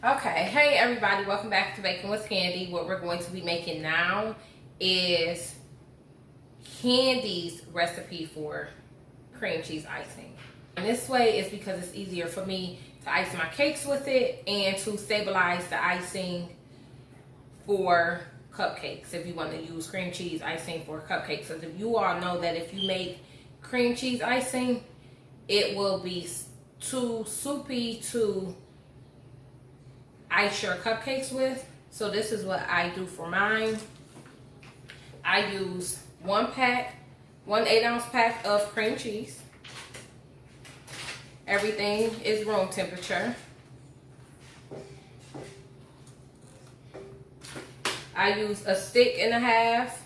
Okay, hey everybody, welcome back to Baking with Candy. What we're going to be making now is Candy's recipe for cream cheese icing. And this way is because it's easier for me to ice my cakes with it and to stabilize the icing for cupcakes if you want to use cream cheese icing for cupcakes. So if you all know that if you make cream cheese icing, it will be too soupy to ice your cupcakes with. So this is what I do for mine. I use one 8-ounce pack of cream cheese. Everything is room temperature. I use a stick and a half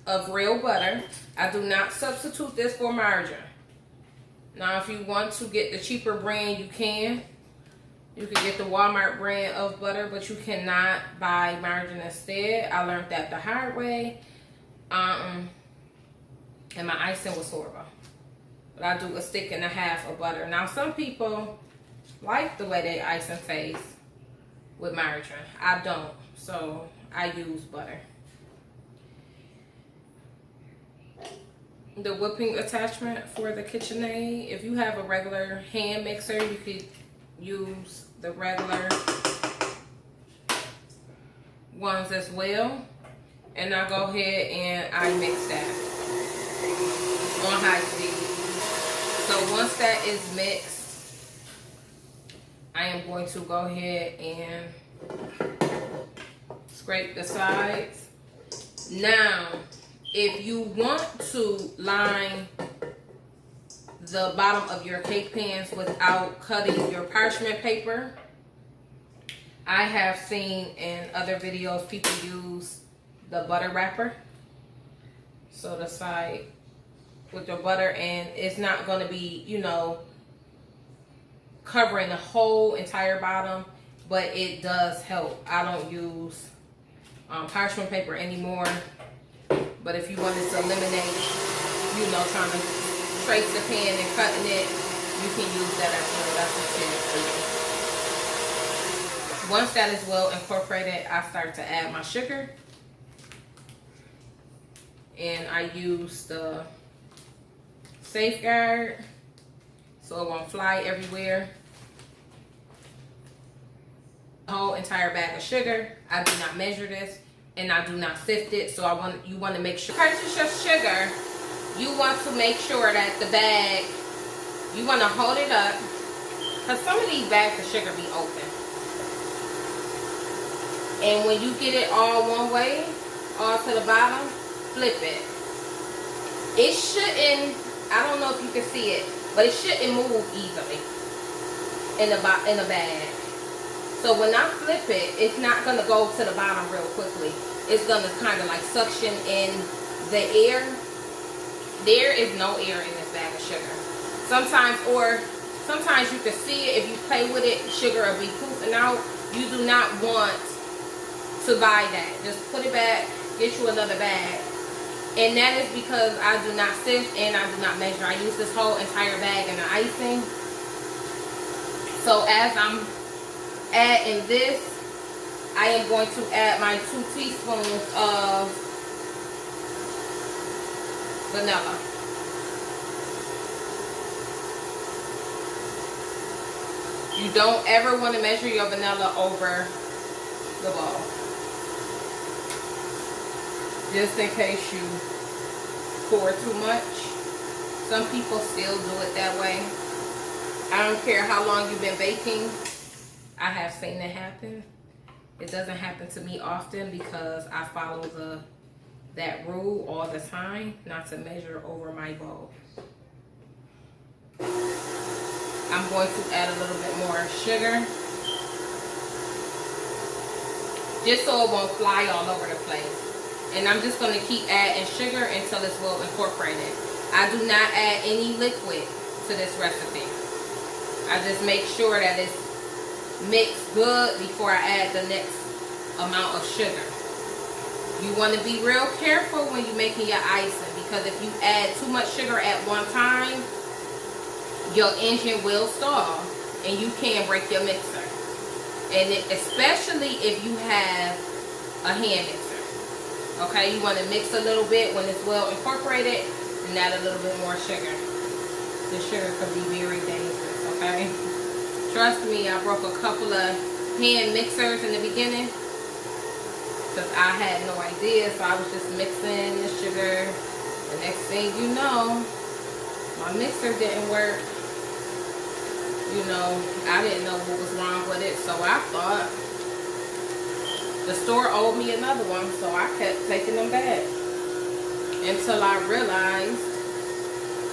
of real butter. I do not substitute this for margarine. Now, if you want to get the cheaper brand, you can. You can get the Walmart brand of butter, but you cannot buy margarine instead. I learned that the hard way. And my icing was horrible. But I do a stick and a half of butter. Now, some people like the way they ice and face with margarine. I don't. So, I use butter. The whipping attachment for the KitchenAid. If you have a regular hand mixer, you could use the regular ones as well. And I go ahead and I mix that on high speed. So once that is mixed, I am going to go ahead and scrape the sides. Now, if you want to line the bottom of your cake pans without cutting your parchment paper, I have seen in other videos people use the butter wrapper. So the side with the butter, and it's not going to be, you know, covering the whole entire bottom, but it does help. I don't use parchment paper anymore. But if you wanted to eliminate, you know, trying to trace the pan and cutting it, you can use that as well. That's a tip for you. Once that is well incorporated, I start to add my sugar. And I use the Safeguard so it won't fly everywhere. The whole entire bag of sugar. I do not measure this. And I do not sift it, so you want to make sure. Purchase your sugar. You want to make sure that the bag, you want to hold it up, because some of these bags of sugar be open. And when you get it all one way, all to the bottom, flip it. It shouldn't, I don't know if you can see it, but it shouldn't move easily in the bag. So when I flip it, it's not going to go to the bottom real quickly. It's going to kind of like suction in the air. There is no air in this bag of sugar. Sometimes you can see it. If you play with it, sugar will be poofing out. You do not want to buy that. Just put it back, get you another bag. And that is because I do not sift and I do not measure. I use this whole entire bag in the icing. So as I'm adding this, I am going to add my 2 teaspoons of vanilla. You don't ever want to measure your vanilla over the bowl, just in case you pour too much. Some people still do it that way. I don't care how long you've been baking. I have seen it happen. It doesn't happen to me often because I follow that rule all the time, not to measure over my bowl. I'm going to add a little bit more sugar, just so it won't fly all over the place. And I'm just going to keep adding sugar until it's well incorporated. I do not add any liquid to this recipe. I just make sure that it's mixed good before I add the next amount of sugar. You want to be real careful when you're making your icing, because if you add too much sugar at one time, your engine will stall. and you can break your mixer. And especially if you have a hand mixer. Okay, you want to mix a little bit when it's well incorporated, and add a little bit more sugar. The sugar could be very dangerous, okay? Trust me, I broke a couple of hand mixers in the beginning because I had no idea, so I was just mixing the sugar. The next thing you know, my mixer didn't work. You know, I didn't know what was wrong with it, so I thought the store owed me another one, so I kept taking them back until I realized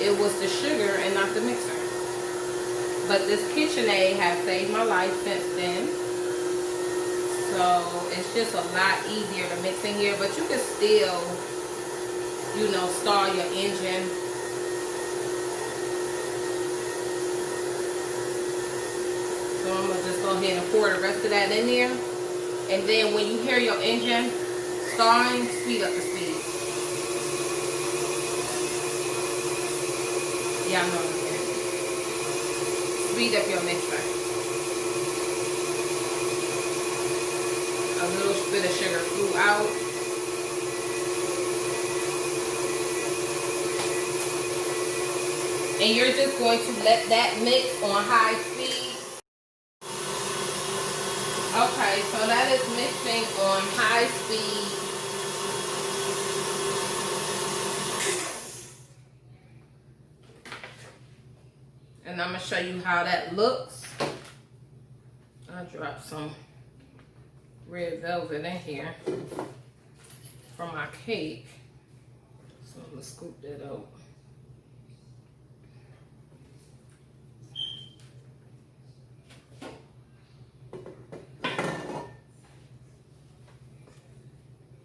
it was the sugar and not the mixer. But this KitchenAid has saved my life since then. So it's just a lot easier to mix in here, but you can still, you know, start your engine. So I'm gonna just go ahead and pour the rest of that in there. And then when you hear your engine starting, speed up the speed. Yeah, I know what I'm saying. Speed up your mixer. A little bit of sugar flew out. And you're just going to let that mix on high speed. Okay, so that is mixing on high speed. And I'm going to show you how that looks. I dropped some red velvet in here from my cake. So I'm going to scoop that out.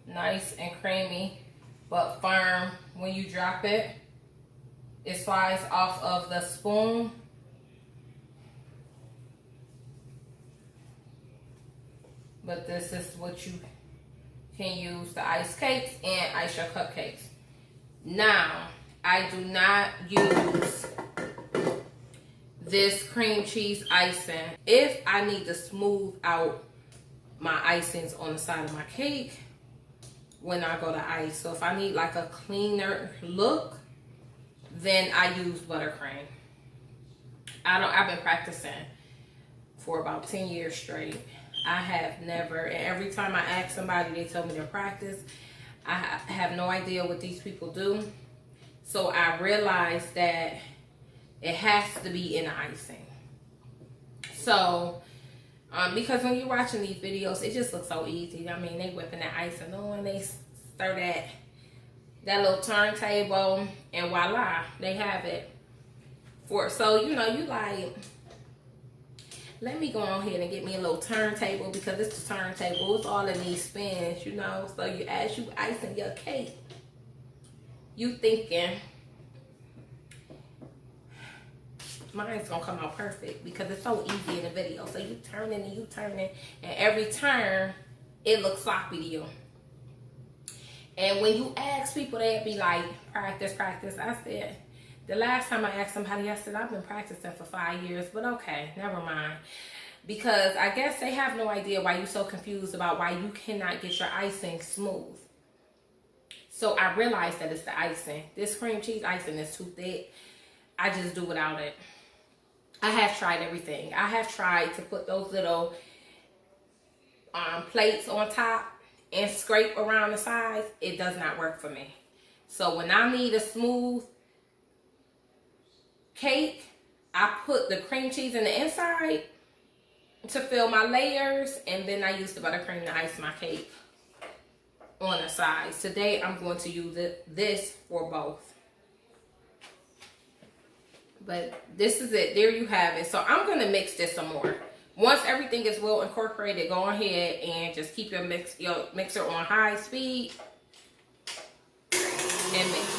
Nice and creamy, but firm when you drop it. It slides off of the spoon. But this is what you can use to ice cakes and ice your cupcakes. Now, I do not use this cream cheese icing if I need to smooth out my icings on the side of my cake when I go to ice. So if I need like a cleaner look, then I use buttercream. I've been practicing for about 10 years straight. I have never, and every time I ask somebody, they tell me to practice. I have no idea what these people do. So I realized that it has to be in the icing. So, because when you're watching these videos, it just looks so easy. I mean, they whipping that icing on, they stir that little turntable, and voila, they have it. So, you know, you like, let me go on ahead and get me a little turntable, because it's the turntable. It's all in these spins, you know. So as you icing your cake, you thinking, mine's gonna come out perfect because it's so easy in the video. So you turning and you turning, and every turn it looks sloppy to you. And when you ask people, they'd be like, practice, practice. I said, the last time I asked somebody, I said, I've been practicing for 5 years, but okay, never mind. Because I guess they have no idea why you're so confused about why you cannot get your icing smooth. So I realized that it's the icing. This cream cheese icing is too thick. I just do without it. I have tried everything. I have tried to put those little plates on top and scrape around the sides. It does not work for me. So when I need a smooth cake, I put the cream cheese in the inside to fill my layers, and then I use the buttercream to ice my cake on the sides. Today I'm going to use this for both. But this is it. There you have it. So I'm going to mix this some more. Once everything is well incorporated, go ahead and just keep your mixer on high speed and mix.